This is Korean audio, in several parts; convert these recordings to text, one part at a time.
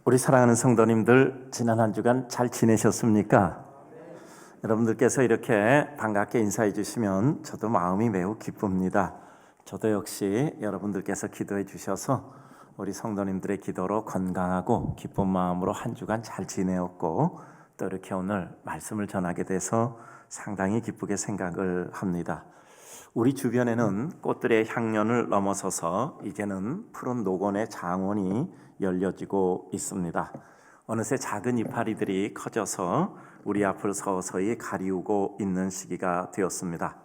우리 사랑하는 성도님들, 지난 한 주간 잘 지내셨습니까? 여러분들께서 이렇게 반갑게 인사해 주시면 저도 마음이 매우 기쁩니다. 저도 역시 여러분들께서 기도해 주셔서 우리 성도님들의 기도로 건강하고 기쁜 마음으로 한 주간 잘 지내었고, 또 이렇게 오늘 말씀을 전하게 돼서 상당히 기쁘게 생각을 합니다. 우리 주변에는 꽃들의 향연을 넘어서서 이제는 푸른 노건의 장원이 열려지고 있습니다. 어느새 작은 이파리들이 커져서 우리 앞을 서서히 가리우고 있는 시기가 되었습니다.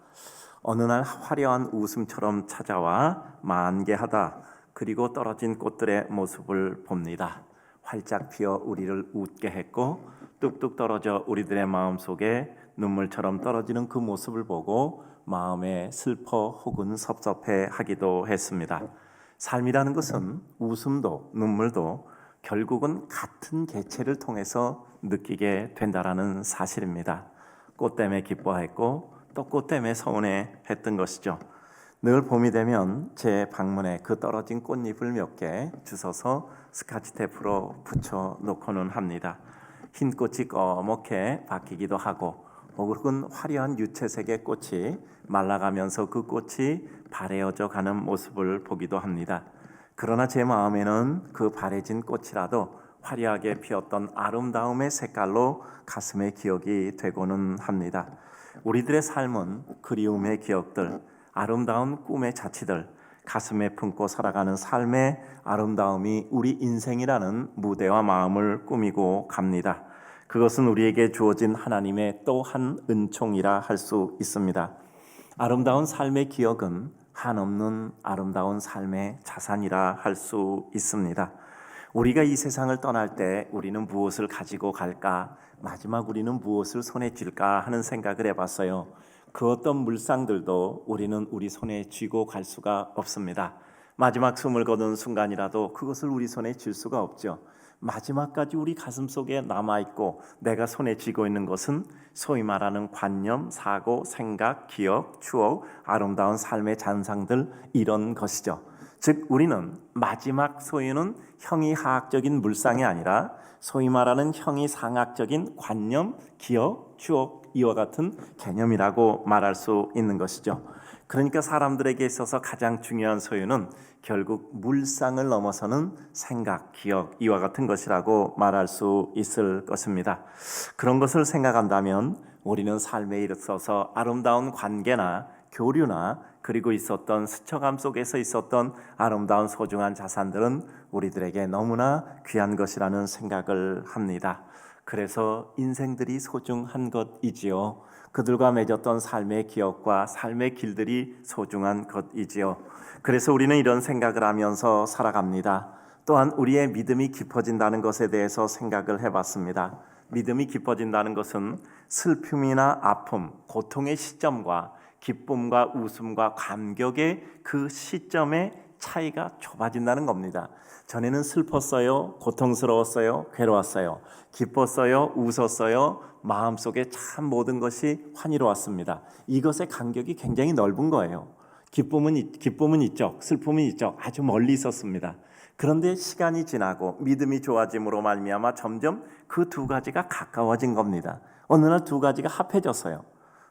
어느 날 화려한 웃음처럼 찾아와 만개하다 그리고 떨어진 꽃들의 모습을 봅니다. 활짝 피어 우리를 웃게 했고 뚝뚝 떨어져 우리들의 마음속에 눈물처럼 떨어지는 그 모습을 보고 마음에 슬퍼 혹은 섭섭해 하기도 했습니다. 삶이라는 것은 웃음도 눈물도 결국은 같은 개체를 통해서 느끼게 된다라는 사실입니다. 꽃 때문에 기뻐했고 또 꽃 때문에 서운해했던 것이죠. 늘 봄이 되면 제 방문에 그 떨어진 꽃잎을 몇 개 주워서 스카치 테이프로 붙여 놓고는 합니다. 흰 꽃이 꺼멓게 바뀌기도 하고 혹은 화려한 유채색의 꽃이 말라가면서 그 꽃이 바래어져 가는 모습을 보기도 합니다. 그러나 제 마음에는 그 바래진 꽃이라도 화려하게 피었던 아름다움의 색깔로 가슴에 기억이 되고는 합니다. 우리들의 삶은 그리움의 기억들, 아름다운 꿈의 자취들, 가슴에 품고 살아가는 삶의 아름다움이 우리 인생이라는 무대와 마음을 꾸미고 갑니다. 그것은 우리에게 주어진 하나님의 또 한 은총이라 할 수 있습니다. 아름다운 삶의 기억은 한없는 아름다운 삶의 자산이라 할 수 있습니다. 우리가 이 세상을 떠날 때 우리는 무엇을 가지고 갈까? 마지막 우리는 무엇을 손에 쥘까 하는 생각을 해봤어요. 그 어떤 물상들도 우리는 우리 손에 쥐고 갈 수가 없습니다. 마지막 숨을 거둔 순간이라도 그것을 우리 손에 쥘 수가 없죠. 마지막까지 우리 가슴 속에 남아있고 내가 손에 쥐고 있는 것은 소위 말하는 관념, 사고, 생각, 기억, 추억, 아름다운 삶의 잔상들, 이런 것이죠. 즉 우리는 마지막 소유는 형이하학적인 물상이 아니라 소위 말하는 형이상학적인 관념, 기억, 추억, 이와 같은 개념이라고 말할 수 있는 것이죠. 그러니까 사람들에게 있어서 가장 중요한 소유는 결국 물상을 넘어서는 생각, 기억, 이와 같은 것이라고 말할 수 있을 것입니다. 그런 것을 생각한다면 우리는 삶에 있어서 아름다운 관계나 교류나 그리고 있었던 스쳐감 속에서 있었던 아름다운 소중한 자산들은 우리들에게 너무나 귀한 것이라는 생각을 합니다. 그래서 인생들이 소중한 것이지요. 그들과 맺었던 삶의 기억과 삶의 길들이 소중한 것이지요. 그래서 우리는 이런 생각을 하면서 살아갑니다. 또한 우리의 믿음이 깊어진다는 것에 대해서 생각을 해봤습니다. 믿음이 깊어진다는 것은 슬픔이나 아픔, 고통의 시점과 기쁨과 웃음과 감격의 그 시점의 차이가 좁아진다는 겁니다. 전에는 슬펐어요, 고통스러웠어요, 괴로웠어요, 기뻤어요, 웃었어요, 마음속에 참 모든 것이 환희로웠습니다. 이것의 간격이 굉장히 넓은 거예요. 기쁨은 있죠, 슬픔은 있죠, 아주 멀리 있었습니다. 그런데 시간이 지나고 믿음이 좋아짐으로 말미암아 점점 그 두 가지가 가까워진 겁니다. 어느 날 두 가지가 합해졌어요.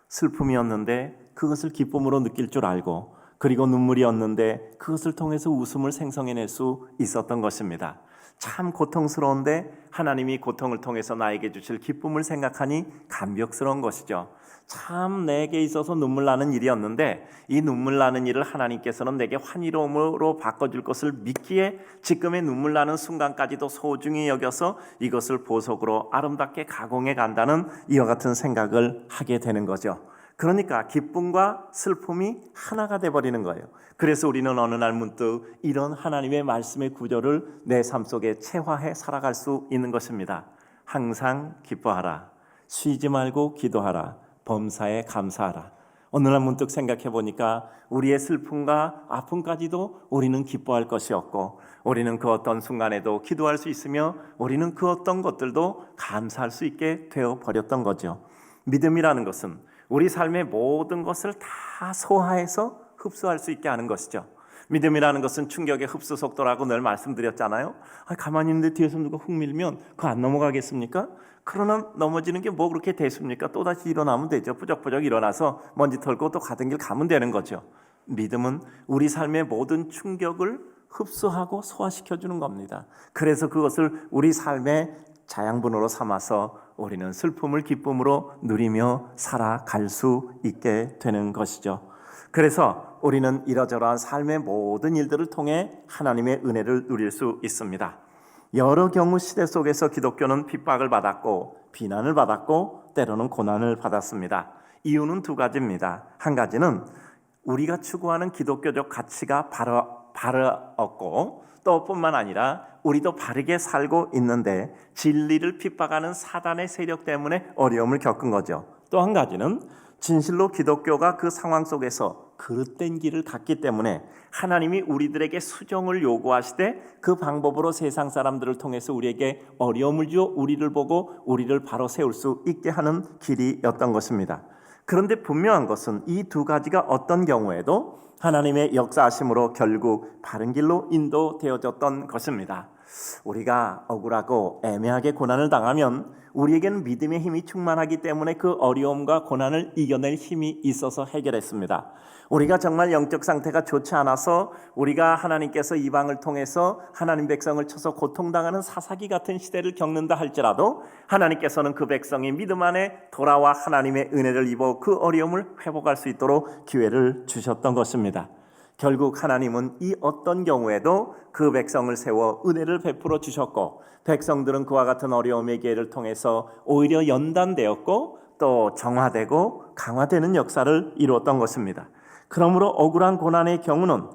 슬픔이었는데 그것을 기쁨으로 느낄 줄 알고, 그리고 눈물이었는데 그것을 통해서 웃음을 생성해낼 수 있었던 것입니다. 참 고통스러운데 하나님이 고통을 통해서 나에게 주실 기쁨을 생각하니 감격스러운 것이죠. 참 내게 있어서 눈물 나는 일이었는데 이 눈물 나는 일을 하나님께서는 내게 환희로움으로 바꿔줄 것을 믿기에 지금의 눈물 나는 순간까지도 소중히 여겨서 이것을 보석으로 아름답게 가공해 간다는 이와 같은 생각을 하게 되는 거죠. 그러니까 기쁨과 슬픔이 하나가 돼버리는 거예요. 그래서 우리는 어느 날 문득 이런 하나님의 말씀의 구절을 내 삶 속에 체화해 살아갈 수 있는 것입니다. 항상 기뻐하라, 쉬지 말고 기도하라, 범사에 감사하라. 어느 날 문득 생각해 보니까 우리의 슬픔과 아픔까지도 우리는 기뻐할 것이 없고, 우리는 그 어떤 순간에도 기도할 수 있으며 우리는 그 어떤 것들도 감사할 수 있게 되어버렸던 거죠. 믿음이라는 것은 우리 삶의 모든 것을 다 소화해서 흡수할 수 있게 하는 것이죠. 믿음이라는 것은 충격의 흡수 속도라고 늘 말씀드렸잖아요. 가만히 있는데 뒤에서 누가 훅 밀면 그거 안 넘어가겠습니까? 그러나 넘어지는 게 뭐 그렇게 대수입니까? 또다시 일어나면 되죠. 부적부적 일어나서 먼지 털고 또 가던 길 가면 되는 거죠. 믿음은 우리 삶의 모든 충격을 흡수하고 소화시켜주는 겁니다. 그래서 그것을 우리 삶의 자양분으로 삼아서 우리는 슬픔을 기쁨으로 누리며 살아갈 수 있게 되는 것이죠. 그래서 우리는 이러저러한 삶의 모든 일들을 통해 하나님의 은혜를 누릴 수 있습니다. 여러 경우 시대 속에서 기독교는 핍박을 받았고 비난을 받았고 때로는 고난을 받았습니다. 이유는 두 가지입니다. 한 가지는 우리가 추구하는 기독교적 가치가 바르었고 또 뿐만 아니라 우리도 바르게 살고 있는데 진리를 핍박하는 사단의 세력 때문에 어려움을 겪은 거죠. 또 한 가지는 진실로 기독교가 그 상황 속에서 그릇된 길을 갔기 때문에 하나님이 우리들에게 수정을 요구하시되 그 방법으로 세상 사람들을 통해서 우리에게 어려움을 주어 우리를 보고 우리를 바로 세울 수 있게 하는 길이었던 것입니다. 그런데 분명한 것은 이 두 가지가 어떤 경우에도 하나님의 역사하심으로 결국 바른 길로 인도되어졌던 것입니다. 우리가 억울하고 애매하게 고난을 당하면 우리에게는 믿음의 힘이 충만하기 때문에 그 어려움과 고난을 이겨낼 힘이 있어서 해결했습니다. 우리가 정말 영적 상태가 좋지 않아서 우리가 하나님께서 이방을 통해서 하나님 백성을 쳐서 고통당하는 사사기 같은 시대를 겪는다 할지라도 하나님께서는 그 백성이 믿음 안에 돌아와 하나님의 은혜를 입어 그 어려움을 회복할 수 있도록 기회를 주셨던 것입니다. 결국 하나님은 이 어떤 경우에도 그 백성을 세워 은혜를 베풀어 주셨고 백성들은 그와 같은 어려움의 기회를 통해서 오히려 연단되었고 또 정화되고 강화되는 역사를 이루었던 것입니다. 그러므로 억울한 고난의 경우는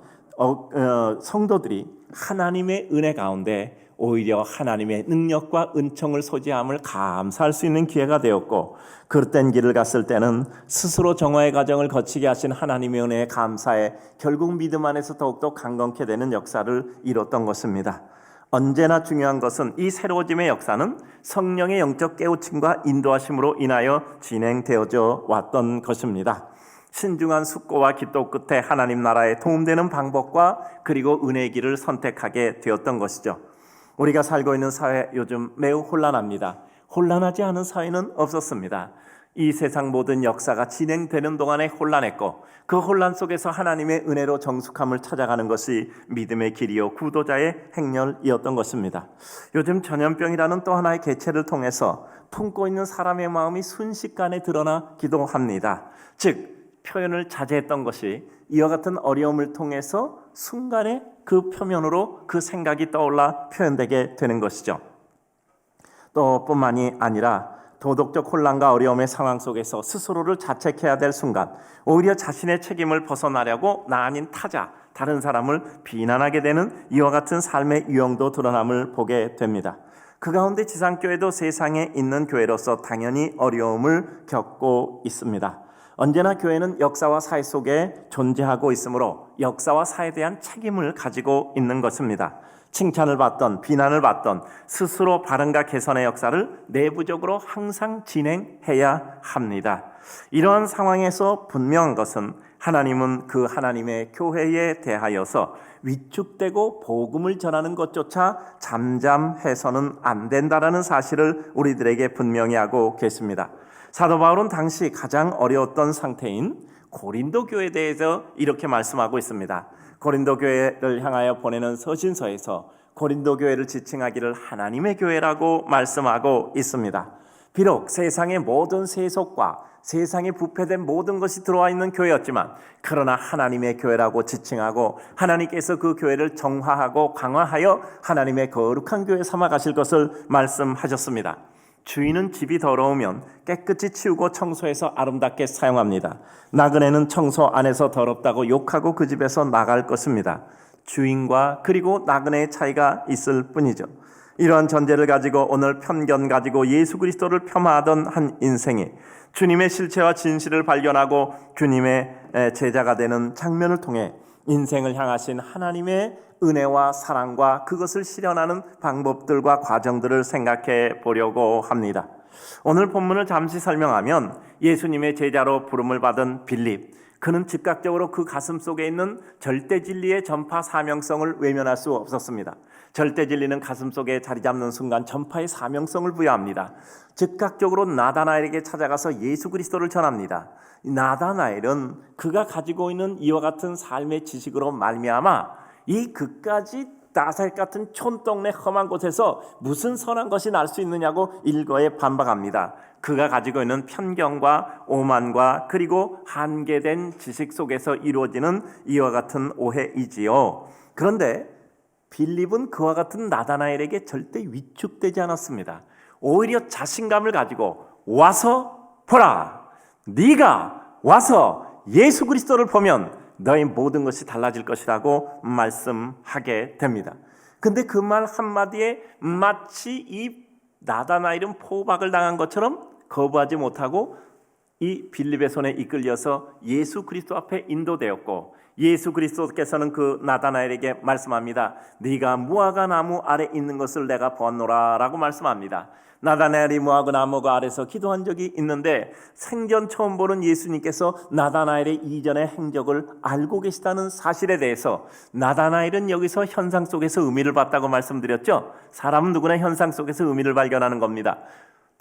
성도들이 하나님의 은혜 가운데 오히려 하나님의 능력과 은총을 소지함을 감사할 수 있는 기회가 되었고 그릇된 길을 갔을 때는 스스로 정화의 과정을 거치게 하신 하나님의 은혜에 감사해 결국 믿음 안에서 더욱더 강건케 되는 역사를 이뤘던 것입니다. 언제나 중요한 것은 이 새로워짐의 역사는 성령의 영적 깨우침과 인도하심으로 인하여 진행되어져 왔던 것입니다. 신중한 숙고와 기도 끝에 하나님 나라에 도움되는 방법과 그리고 은혜의 길을 선택하게 되었던 것이죠. 우리가 살고 있는 사회 요즘 매우 혼란합니다. 혼란하지 않은 사회는 없었습니다. 이 세상 모든 역사가 진행되는 동안에 혼란했고 그 혼란 속에서 하나님의 은혜로 정숙함을 찾아가는 것이 믿음의 길이요 구도자의 행렬이었던 것입니다. 요즘 전염병이라는 또 하나의 개체를 통해서 품고 있는 사람의 마음이 순식간에 드러나기도 합니다. 즉 표현을 자제했던 것이 이와 같은 어려움을 통해서 순간에 그 표면으로 그 생각이 떠올라 표현되게 되는 것이죠. 또 뿐만이 아니라 도덕적 혼란과 어려움의 상황 속에서 스스로를 자책해야 될 순간 오히려 자신의 책임을 벗어나려고 나 아닌 타자, 다른 사람을 비난하게 되는 이와 같은 삶의 유형도 드러남을 보게 됩니다. 그 가운데 지상교회도 세상에 있는 교회로서 당연히 어려움을 겪고 있습니다. 언제나 교회는 역사와 사회 속에 존재하고 있으므로 역사와 사회에 대한 책임을 가지고 있는 것입니다. 칭찬을 받던 비난을 받던 스스로 바른과 개선의 역사를 내부적으로 항상 진행해야 합니다. 이러한 상황에서 분명한 것은 하나님은 그 하나님의 교회에 대하여서 위축되고 복음을 전하는 것조차 잠잠해서는 안 된다라는 사실을 우리들에게 분명히 하고 계십니다. 사도 바울은 당시 가장 어려웠던 상태인 고린도 교회에 대해서 이렇게 말씀하고 있습니다. 고린도 교회를 향하여 보내는 서신서에서 고린도 교회를 지칭하기를 하나님의 교회라고 말씀하고 있습니다. 비록 세상의 모든 세속과 세상에 부패된 모든 것이 들어와 있는 교회였지만 그러나 하나님의 교회라고 지칭하고 하나님께서 그 교회를 정화하고 강화하여 하나님의 거룩한 교회 삼아 가실 것을 말씀하셨습니다. 주인은 집이 더러우면 깨끗이 치우고 청소해서 아름답게 사용합니다. 나그네는 청소 안에서 더럽다고 욕하고 그 집에서 나갈 것입니다. 주인과 그리고 나그네의 차이가 있을 뿐이죠. 이러한 전제를 가지고 오늘 편견 가지고 예수 그리스도를 폄하하던 한 인생이 주님의 실체와 진실을 발견하고 주님의 제자가 되는 장면을 통해 인생을 향하신 하나님의 은혜와 사랑과 그것을 실현하는 방법들과 과정들을 생각해 보려고 합니다. 오늘 본문을 잠시 설명하면 예수님의 제자로 부름을 받은 빌립, 그는 즉각적으로 그 가슴 속에 있는 절대 진리의 전파 사명성을 외면할 수 없었습니다. 절대 진리는 가슴 속에 자리 잡는 순간 전파의 사명성을 부여합니다. 즉각적으로 나다나엘에게 찾아가서 예수 그리스도를 전합니다. 나다나엘은 그가 가지고 있는 이와 같은 삶의 지식으로 말미암아 이 그까지 나사렛 같은 촌동네 험한 곳에서 무슨 선한 것이 날 수 있느냐고 일거에 반박합니다. 그가 가지고 있는 편견과 오만과 그리고 한계된 지식 속에서 이루어지는 이와 같은 오해이지요. 그런데 빌립은 그와 같은 나다나엘에게 절대 위축되지 않았습니다. 오히려 자신감을 가지고 와서 보라, 네가 와서 예수 그리스도를 보면 너의 모든 것이 달라질 것이라고 말씀하게 됩니다. 근데 그 말 한마디에 마치 이 나다나엘은 포박을 당한 것처럼 거부하지 못하고 이 빌립의 손에 이끌려서 예수 그리스도 앞에 인도되었고, 예수 그리스도께서는 그 나다나엘에게 말씀합니다. 네가 무화과 나무 아래 있는 것을 내가 보았노라 라고 말씀합니다. 나다나엘이 무화과 나무 아래서 기도한 적이 있는데 생전 처음 보는 예수님께서 나다나엘의 이전의 행적을 알고 계시다는 사실에 대해서 나다나엘은 여기서 현상 속에서 의미를 봤다고 말씀드렸죠. 사람은 누구나 현상 속에서 의미를 발견하는 겁니다.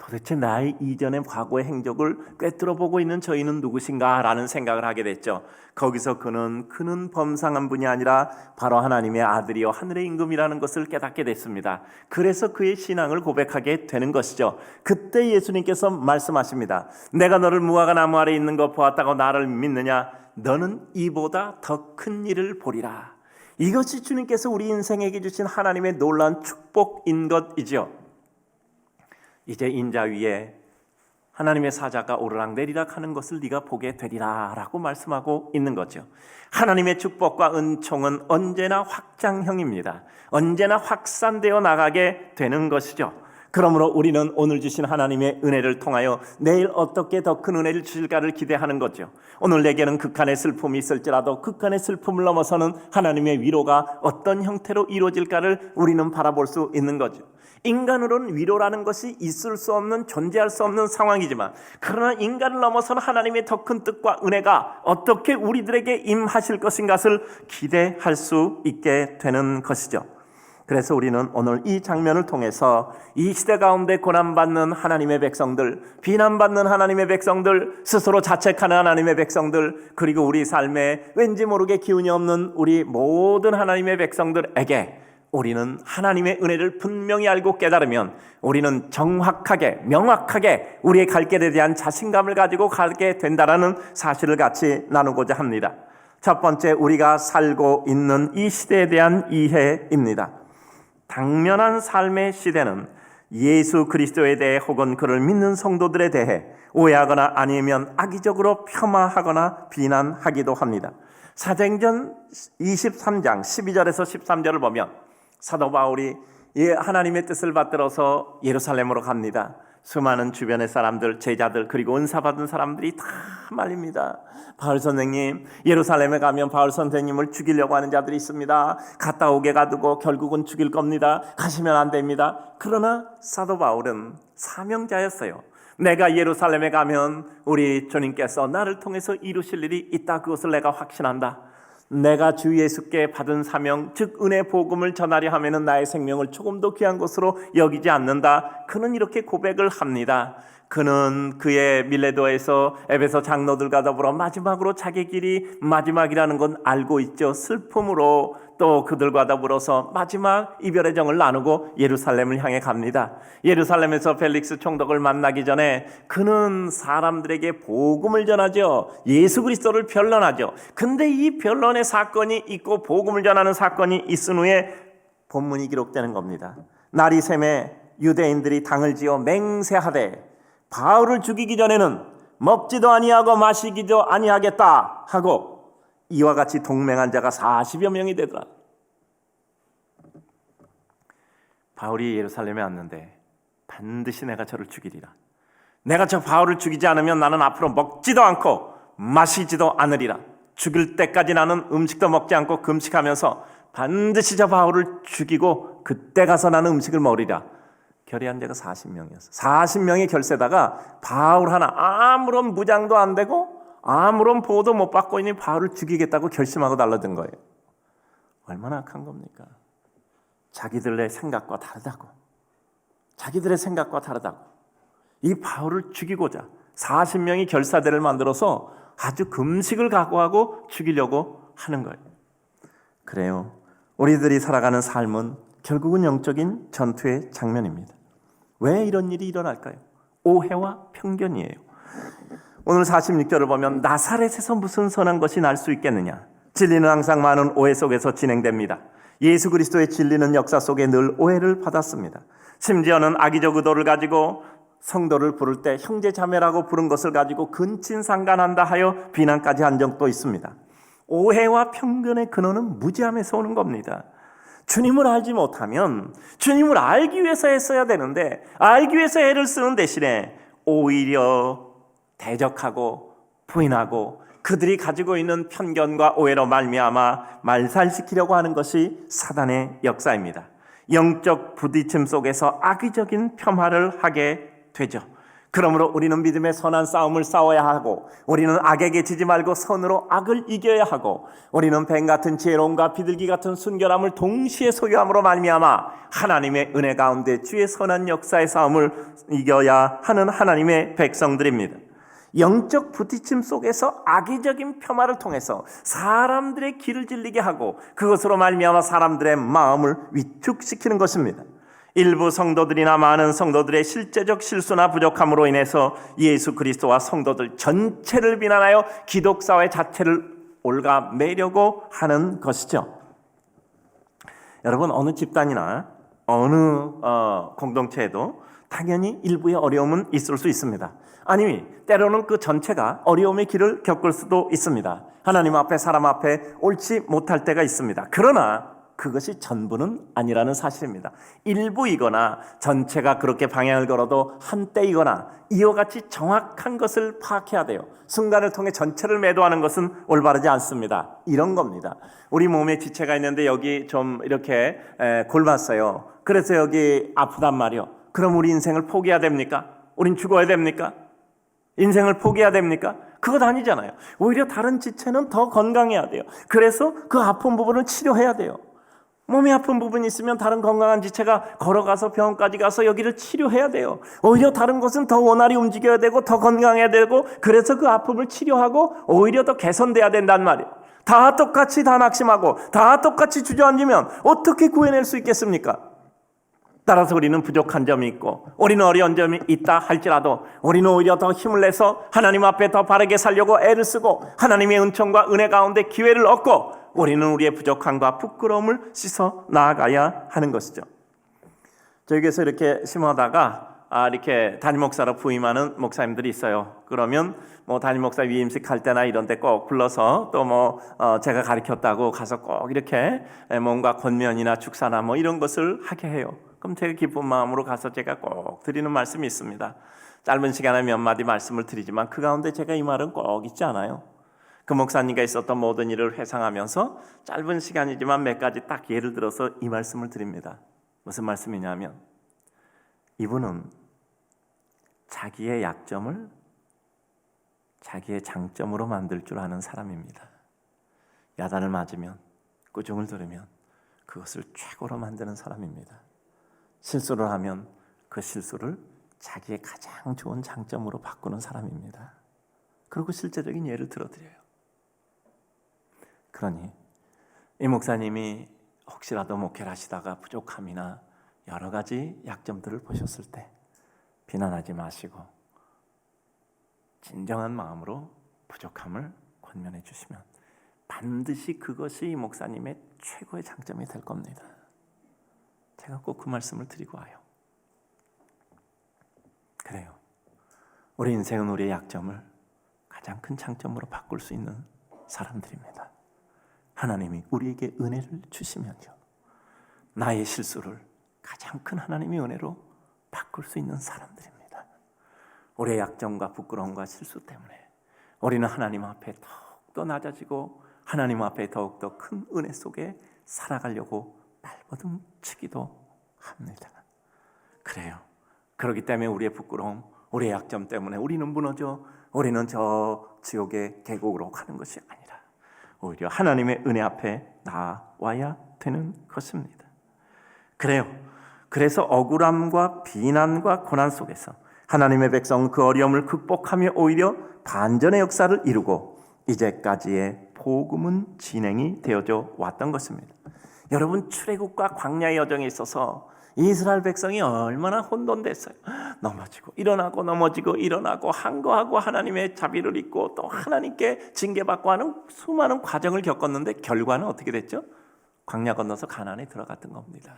도대체 나의 이전의 과거의 행적을 꿰뚫어 보고 있는 저희는 누구신가 라는 생각을 하게 됐죠. 거기서 그는 범상한 분이 아니라 바로 하나님의 아들이요 하늘의 임금이라는 것을 깨닫게 됐습니다. 그래서 그의 신앙을 고백하게 되는 것이죠. 그때 예수님께서 말씀하십니다. 내가 너를 무화과 나무 아래 있는 것 보았다고 나를 믿느냐? 너는 이보다 더 큰 일을 보리라. 이것이 주님께서 우리 인생에게 주신 하나님의 놀라운 축복인 것이죠. 이제 인자 위에 하나님의 사자가 오르락내리락 하는 것을 네가 보게 되리라 라고 말씀하고 있는 거죠. 하나님의 축복과 은총은 언제나 확장형입니다. 언제나 확산되어 나가게 되는 것이죠. 그러므로 우리는 오늘 주신 하나님의 은혜를 통하여 내일 어떻게 더 큰 은혜를 주실까를 기대하는 거죠. 오늘 내게는 극한의 슬픔이 있을지라도 극한의 슬픔을 넘어서는 하나님의 위로가 어떤 형태로 이루어질까를 우리는 바라볼 수 있는 거죠. 인간으로는 위로라는 것이 있을 수 없는, 존재할 수 없는 상황이지만, 그러나 인간을 넘어서는 하나님의 더 큰 뜻과 은혜가 어떻게 우리들에게 임하실 것인가를 기대할 수 있게 되는 것이죠. 그래서 우리는 오늘 이 장면을 통해서 이 시대 가운데 고난받는 하나님의 백성들, 비난받는 하나님의 백성들, 스스로 자책하는 하나님의 백성들, 그리고 우리 삶에 왠지 모르게 기운이 없는 우리 모든 하나님의 백성들에게 우리는 하나님의 은혜를 분명히 알고 깨달으면 우리는 정확하게, 명확하게 우리의 갈 길에 대한 자신감을 가지고 가게 된다는 사실을 같이 나누고자 합니다. 첫 번째, 우리가 살고 있는 이 시대에 대한 이해입니다. 당면한 삶의 시대는 예수 그리스도에 대해 혹은 그를 믿는 성도들에 대해 오해하거나 아니면 악의적으로 폄하하거나 비난하기도 합니다. 사도행전 23장 12절에서 13절을 보면 사도 바울이 하나님의 뜻을 받들어서 예루살렘으로 갑니다. 수많은 주변의 사람들, 제자들, 그리고 은사받은 사람들이 다 말립니다. 바울 선생님, 예루살렘에 가면 바울 선생님을 죽이려고 하는 자들이 있습니다. 갔다 오게 가두고 결국은 죽일 겁니다. 가시면 안 됩니다. 그러나 사도 바울은 사명자였어요. 내가 예루살렘에 가면 우리 주님께서 나를 통해서 이루실 일이 있다. 그것을 내가 확신한다. 내가 주 예수께 받은 사명, 즉 은혜 복음을 전하려 하면은 나의 생명을 조금 더 귀한 것으로 여기지 않는다. 그는 이렇게 고백을 합니다. 그는 그의 밀레도에서 에베소 장로들과 더불어 마지막으로 자기 길이 마지막이라는 건 알고 있죠. 슬픔으로 또 그들과 더불어서 마지막 이별의 정을 나누고 예루살렘을 향해 갑니다. 예루살렘에서 펠릭스 총독을 만나기 전에 그는 사람들에게 복음을 전하죠. 예수 그리스도를 변론하죠. 근데 이 변론의 사건이 있고 복음을 전하는 사건이 있은 후에 본문이 기록되는 겁니다. 날이 새매 유대인들이 당을 지어 맹세하되 바울을 죽이기 전에는 먹지도 아니하고 마시기도 아니하겠다 하고 이와 같이 동맹한 자가 40여 명이 되더라. 바울이 예루살렘에 왔는데 반드시 내가 저를 죽이리라. 내가 저 바울을 죽이지 않으면 나는 앞으로 먹지도 않고 마시지도 않으리라. 죽일 때까지 나는 음식도 먹지 않고 금식하면서 반드시 저 바울을 죽이고 그때 가서 나는 음식을 먹으리라. 결의한 자가 40명이었어. 40명의 결세다가 바울 하나 아무런 무장도 안 되고 아무런 보호도 못 받고 있는 바울을 죽이겠다고 결심하고 달려든 거예요. 얼마나 악한 겁니까? 자기들의 생각과 다르다고. 자기들의 생각과 다르다고. 이 바울을 죽이고자 40명이 결사대를 만들어서 아주 금식을 각오하고 죽이려고 하는 거예요. 그래요. 우리들이 살아가는 삶은 결국은 영적인 전투의 장면입니다. 왜 이런 일이 일어날까요? 오해와 편견이에요. 오늘 46절을 보면 나사렛에서 무슨 선한 것이 날 수 있겠느냐. 진리는 항상 많은 오해 속에서 진행됩니다. 예수 그리스도의 진리는 역사 속에 늘 오해를 받았습니다. 심지어는 악의적 의도를 가지고 성도를 부를 때 형제 자매라고 부른 것을 가지고 근친상간한다 하여 비난까지 한 적도 있습니다. 오해와 편견의 근원은 무지함에서 오는 겁니다. 주님을 알지 못하면 주님을 알기 위해서 애써야 되는데 알기 위해서 애를 쓰는 대신에 오히려 대적하고 부인하고 그들이 가지고 있는 편견과 오해로 말미암아 말살시키려고 하는 것이 사단의 역사입니다. 영적 부딪힘 속에서 악의적인 폄하를 하게 되죠. 그러므로 우리는 믿음의 선한 싸움을 싸워야 하고 우리는 악에게 지지 말고 선으로 악을 이겨야 하고 우리는 뱀 같은 지혜로움과 비둘기 같은 순결함을 동시에 소유함으로 말미암아 하나님의 은혜 가운데 주의 선한 역사의 싸움을 이겨야 하는 하나님의 백성들입니다. 영적 부딪힘 속에서 악의적인 폄하를 통해서 사람들의 길을 질리게 하고 그것으로 말미암아 사람들의 마음을 위축시키는 것입니다. 일부 성도들이나 많은 성도들의 실제적 실수나 부족함으로 인해서 예수 그리스도와 성도들 전체를 비난하여 기독사회 자체를 올가매려고 하는 것이죠. 여러분, 어느 집단이나 어느 공동체에도 당연히 일부의 어려움은 있을 수 있습니다. 아니, 때로는 그 전체가 어려움의 길을 겪을 수도 있습니다. 하나님 앞에 사람 앞에 옳지 못할 때가 있습니다. 그러나 그것이 전부는 아니라는 사실입니다. 일부이거나 전체가 그렇게 방향을 걸어도 한때이거나 이와 같이 정확한 것을 파악해야 돼요. 순간을 통해 전체를 매도하는 것은 올바르지 않습니다. 이런 겁니다. 우리 몸에 지체가 있는데 여기 좀 이렇게 골봤어요. 그래서 여기 아프단 말이요. 그럼 우리 인생을 포기해야 됩니까? 우린 죽어야 됩니까? 인생을 포기해야 됩니까? 그것 아니잖아요. 오히려 다른 지체는 더 건강해야 돼요. 그래서 그 아픈 부분을 치료해야 돼요. 몸이 아픈 부분이 있으면 다른 건강한 지체가 걸어가서 병원까지 가서 여기를 치료해야 돼요. 오히려 다른 것은 더 원활히 움직여야 되고 더 건강해야 되고 그래서 그 아픔을 치료하고 오히려 더 개선돼야 된단 말이에요. 다 똑같이 다 낙심하고 다 똑같이 주저앉으면 어떻게 구해낼 수 있겠습니까? 따라서 우리는 부족한 점이 있고 우리는 어려운 점이 있다 할지라도 우리는 오히려 더 힘을 내서 하나님 앞에 더 바르게 살려고 애를 쓰고 하나님의 은총과 은혜 가운데 기회를 얻고 우리는 우리의 부족함과 부끄러움을 씻어 나아가야 하는 것이죠. 저에게서 이렇게 심하다가 이렇게 담임 목사로 부임하는 목사님들이 있어요. 그러면 뭐 담임 목사 위임식 할 때나 이런 데 꼭 불러서 또 제가 가르쳤다고 가서 꼭 이렇게 뭔가 권면이나 축사나 뭐 이런 것을 하게 해요. 그럼 제가 기쁜 마음으로 가서 제가 꼭 드리는 말씀이 있습니다. 짧은 시간에 몇 마디 말씀을 드리지만 그 가운데 제가 이 말은 꼭 있지 않아요. 그 목사님과 있었던 모든 일을 회상하면서 짧은 시간이지만 몇 가지 딱 예를 들어서 이 말씀을 드립니다. 무슨 말씀이냐면 이분은 자기의 약점을 자기의 장점으로 만들 줄 아는 사람입니다. 야단을 맞으면 꾸중을 들으면 그것을 최고로 만드는 사람입니다. 실수를 하면 그 실수를 자기의 가장 좋은 장점으로 바꾸는 사람입니다. 그리고 실제적인 예를 들어드려요. 그러니 이 목사님이 혹시라도 목회를 하시다가 부족함이나 여러 가지 약점들을 보셨을 때 비난하지 마시고 진정한 마음으로 부족함을 권면해 주시면 반드시 그것이 이 목사님의 최고의 장점이 될 겁니다. 제가 꼭 그 말씀을 드리고 와요. 그래요. 우리 인생은 우리의 약점을 가장 큰 장점으로 바꿀 수 있는 사람들입니다. 하나님이 우리에게 은혜를 주시면요, 나의 실수를 가장 큰 하나님의 은혜로 바꿀 수 있는 사람들입니다. 우리의 약점과 부끄러움과 실수 때문에 우리는 하나님 앞에 더욱더 낮아지고 하나님 앞에 더욱더 큰 은혜 속에 살아가려고 발버둥치기도 합니다. 그래요. 그렇기 때문에 우리의 부끄러움, 우리의 약점 때문에 우리는 무너져 우리는 저 지옥의 계곡으로 가는 것이 아니라 오히려 하나님의 은혜 앞에 나와야 되는 것입니다. 그래요. 그래서 억울함과 비난과 고난 속에서 하나님의 백성은 그 어려움을 극복하며 오히려 반전의 역사를 이루고 이제까지의 복음은 진행이 되어져 왔던 것입니다. 여러분, 출애굽과 광야의 여정에 있어서 이스라엘 백성이 얼마나 혼돈됐어요. 넘어지고 일어나고 넘어지고 일어나고 한 거하고 하나님의 자비를 잊고 또 하나님께 징계받고 하는 수많은 과정을 겪었는데 결과는 어떻게 됐죠? 광야 건너서 가나안에 들어갔던 겁니다.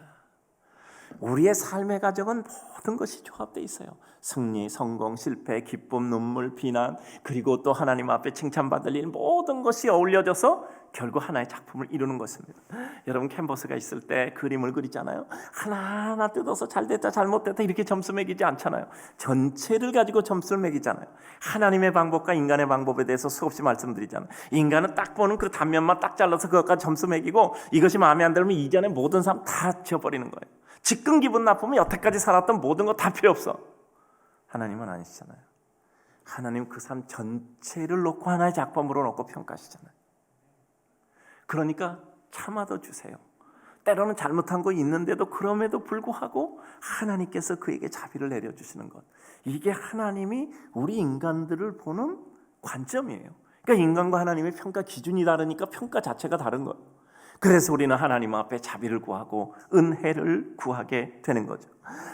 우리의 삶의 과정은 모든 것이 조합되어 있어요. 승리, 성공, 실패, 기쁨, 눈물, 비난, 그리고 또 하나님 앞에 칭찬받을 일, 모든 것이 어울려져서 결국 하나의 작품을 이루는 것입니다. 여러분, 캔버스가 있을 때 그림을 그리잖아요. 하나하나 뜯어서 잘됐다 잘못됐다 이렇게 점수 매기지 않잖아요. 전체를 가지고 점수를 매기잖아요. 하나님의 방법과 인간의 방법에 대해서 수없이 말씀드리잖아요. 인간은 딱 보는 그 단면만 딱 잘라서 그것까지 점수 매기고 이것이 마음에 안 들면 이전에 모든 사람 다 지워버리는 거예요. 지금 기분 나쁘면 여태까지 살았던 모든 거 다 필요 없어. 하나님은 아니시잖아요. 하나님 그 삶 전체를 놓고 하나의 작품으로 놓고 평가하시잖아요. 그러니까 참아도 주세요. 때로는 잘못한 거 있는데도 그럼에도 불구하고 하나님께서 그에게 자비를 내려주시는 것, 이게 하나님이 우리 인간들을 보는 관점이에요. 그러니까 인간과 하나님의 평가 기준이 다르니까 평가 자체가 다른 거예요. 그래서 우리는 하나님 앞에 자비를 구하고 은혜를 구하게 되는 거죠.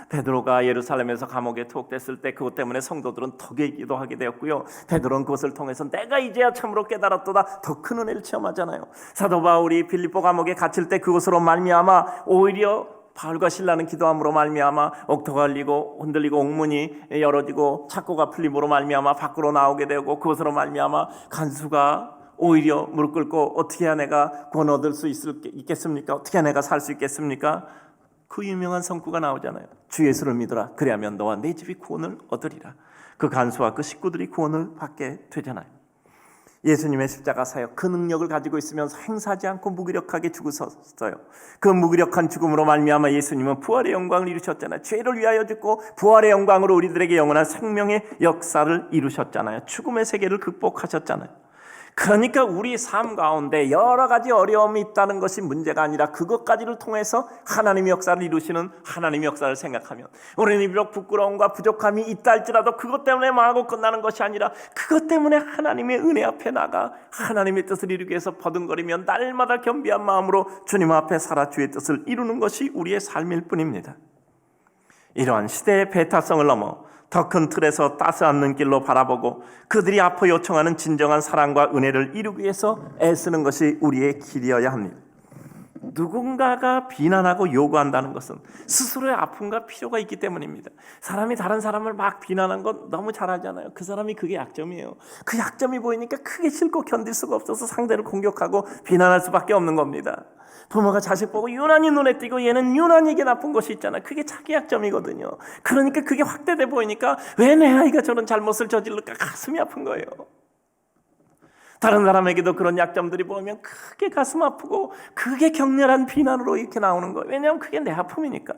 베드로가 예루살렘에서 감옥에 투옥됐을 때 그것 때문에 성도들은 덕에 기도하게 되었고요. 베드로는 그것을 통해서 내가 이제야 참으로 깨달았도다 더 큰 은혜를 체험하잖아요. 사도 바울이 빌립보 감옥에 갇힐 때 그것으로 말미암아 오히려 바울과 신라는 기도함으로 말미암아 옥토가 흘리고 흔들리고 옥문이 열어지고 착고가 풀림으로 말미암아 밖으로 나오게 되고 그것으로 말미암아 간수가 오히려 무릎 꿇고 어떻게 해야 내가 구원 얻을 수 있겠습니까? 어떻게 해야 내가 살 수 있겠습니까? 그 유명한 성구가 나오잖아요. 주 예수를 믿어라. 그리하면 너와 내 집이 구원을 얻으리라. 그 간수와 그 식구들이 구원을 받게 되잖아요. 예수님의 십자가 사역, 그 능력을 가지고 있으면서 행사하지 않고 무기력하게 죽으셨어요. 그 무기력한 죽음으로 말미암아 예수님은 부활의 영광을 이루셨잖아요. 죄를 위하여 죽고 부활의 영광으로 우리들에게 영원한 생명의 역사를 이루셨잖아요. 죽음의 세계를 극복하셨잖아요. 그러니까 우리 삶 가운데 여러 가지 어려움이 있다는 것이 문제가 아니라 그것까지를 통해서 하나님의 역사를 이루시는 하나님의 역사를 생각하면 우리는 비록 부끄러움과 부족함이 있다 할지라도 그것 때문에 망하고 끝나는 것이 아니라 그것 때문에 하나님의 은혜 앞에 나가 하나님의 뜻을 이루기 위해서 버둥거리며 날마다 겸비한 마음으로 주님 앞에 살아 주의 뜻을 이루는 것이 우리의 삶일 뿐입니다. 이러한 시대의 배타성을 넘어 더 큰 틀에서 따스한 눈길로 바라보고 그들이 앞으로 요청하는 진정한 사랑과 은혜를 이루기 위해서 애쓰는 것이 우리의 길이어야 합니다. 누군가가 비난하고 요구한다는 것은 스스로의 아픔과 필요가 있기 때문입니다. 사람이 다른 사람을 막 비난한 건 너무 잘하잖아요. 그 사람이 그게 약점이에요. 그 약점이 보이니까 크게 싫고 견딜 수가 없어서 상대를 공격하고 비난할 수밖에 없는 겁니다. 부모가 자식 보고 유난히 눈에 띄고 얘는 유난히 이게 나쁜 것이 있잖아. 그게 자기 약점이거든요. 그러니까 그게 확대돼 보이니까 왜 내 아이가 저런 잘못을 저질렀까 가슴이 아픈 거예요. 다른 사람에게도 그런 약점들이 보이면 크게 가슴 아프고 그게 격렬한 비난으로 이렇게 나오는 거예요. 왜냐하면 그게 내 아픔이니까.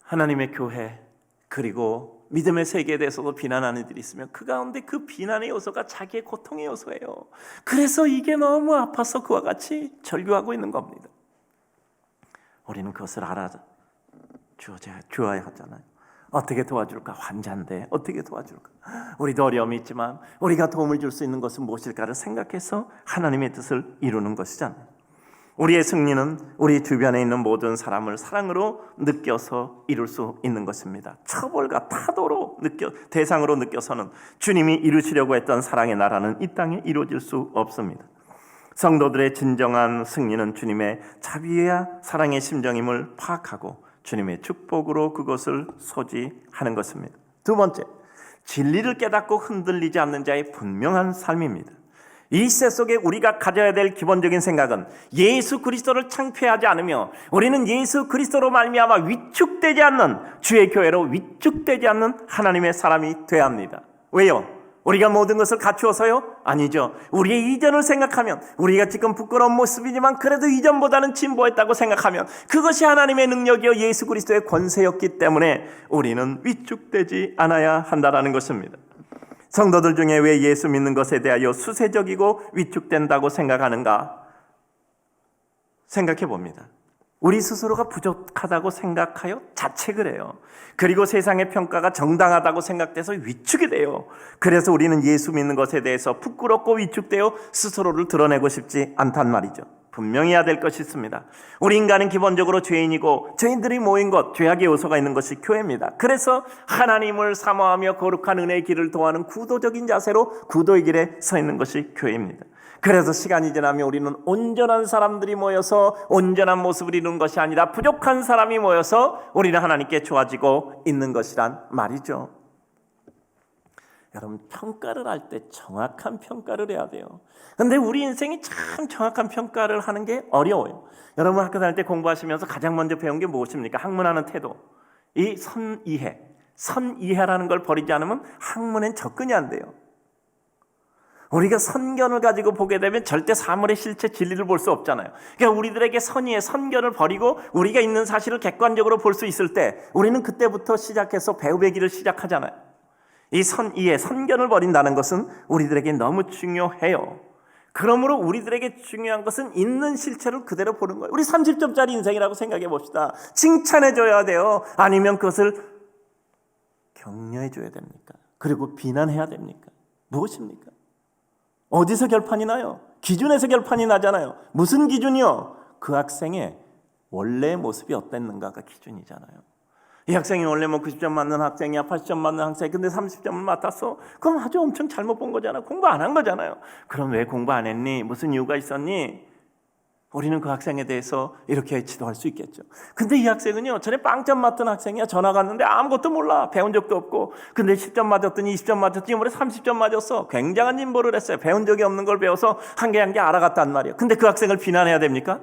하나님의 교회 그리고 믿음의 세계에 대해서도 비난하는 이들이 있으면 그 가운데 그 비난의 요소가 자기의 고통의 요소예요. 그래서 이게 너무 아파서 그와 같이 절규하고 있는 겁니다. 우리는 그것을 알아주어야 하잖아요. 어떻게 도와줄까? 환자인데 어떻게 도와줄까? 우리도 어려움이 있지만 우리가 도움을 줄 수 있는 것은 무엇일까를 생각해서 하나님의 뜻을 이루는 것이잖아요. 우리의 승리는 우리 주변에 있는 모든 사람을 사랑으로 느껴서 이룰 수 있는 것입니다. 처벌과 타도로 대상으로 느껴서는 주님이 이루시려고 했던 사랑의 나라는 이 땅에 이루어질 수 없습니다. 성도들의 진정한 승리는 주님의 자비와 사랑의 심정임을 파악하고 주님의 축복으로 그것을 소지하는 것입니다. 두 번째, 진리를 깨닫고 흔들리지 않는 자의 분명한 삶입니다. 이 시대 속에 우리가 가져야 될 기본적인 생각은 예수 그리스도를 창피하지 않으며 우리는 예수 그리스도로 말미암아 위축되지 않는 주의 교회로 위축되지 않는 하나님의 사람이 되어야 합니다. 왜요? 우리가 모든 것을 갖추어서요? 아니죠. 우리의 이전을 생각하면 우리가 지금 부끄러운 모습이지만 그래도 이전보다는 진보했다고 생각하면 그것이 하나님의 능력이요 예수 그리스도의 권세였기 때문에 우리는 위축되지 않아야 한다는 것입니다. 성도들 중에 왜 예수 믿는 것에 대하여 수세적이고 위축된다고 생각하는가? 생각해 봅니다. 우리 스스로가 부족하다고 생각하여 자책을 해요. 그리고 세상의 평가가 정당하다고 생각돼서 위축이 돼요. 그래서 우리는 예수 믿는 것에 대해서 부끄럽고 위축되어 스스로를 드러내고 싶지 않단 말이죠. 분명히 해야 될 것이 있습니다. 우리 인간은 기본적으로 죄인이고 죄인들이 모인 것, 죄악의 요소가 있는 것이 교회입니다. 그래서 하나님을 사모하며 거룩한 은혜의 길을 도하는 구도적인 자세로 구도의 길에 서 있는 것이 교회입니다. 그래서 시간이 지나면 우리는 온전한 사람들이 모여서 온전한 모습을 이루는 것이 아니라 부족한 사람이 모여서 우리는 하나님께 좋아지고 있는 것이란 말이죠. 여러분, 평가를 할 때 정확한 평가를 해야 돼요. 그런데 우리 인생이 참 정확한 평가를 하는 게 어려워요. 여러분 학교 다닐 때 공부하시면서 가장 먼저 배운 게 무엇입니까? 학문하는 태도. 이 선이해. 선이해라는 걸 버리지 않으면 학문엔 접근이 안 돼요. 우리가 선견을 가지고 보게 되면 절대 사물의 실체 진리를 볼 수 없잖아요. 그러니까 우리들에게 선의의 선견을 버리고 우리가 있는 사실을 객관적으로 볼 수 있을 때 우리는 그때부터 시작해서 배움의 길을 시작하잖아요. 이 선의의 선견을 버린다는 것은 우리들에게 너무 중요해요. 그러므로 우리들에게 중요한 것은 있는 실체를 그대로 보는 거예요. 우리 30점짜리 인생이라고 생각해 봅시다. 칭찬해 줘야 돼요? 아니면 그것을 격려해 줘야 됩니까? 그리고 비난해야 됩니까? 무엇입니까? 어디서 결판이 나요? 기준에서 결판이 나잖아요. 무슨 기준이요? 그 학생의 원래의 모습이 어땠는가가 기준이잖아요. 이 학생이 원래 90점 맞는 학생이야, 80점 맞는 학생이 근데 30점을 맡았어? 그럼 아주 엄청 잘못 본 거잖아. 공부 안 한 거잖아요. 그럼 왜 공부 안 했니? 무슨 이유가 있었니? 우리는 그 학생에 대해서 이렇게 지도할 수 있겠죠. 근데 이 학생은요, 전에 빵점 맞던 학생이야. 전화 갔는데 아무것도 몰라. 배운 적도 없고. 근데 10점 맞았더니 20점 맞았더니 이번에 30점 맞았어. 굉장한 진보를 했어요. 배운 적이 없는 걸 배워서 한 개 한 개 알아갔단 말이에요. 근데 그 학생을 비난해야 됩니까?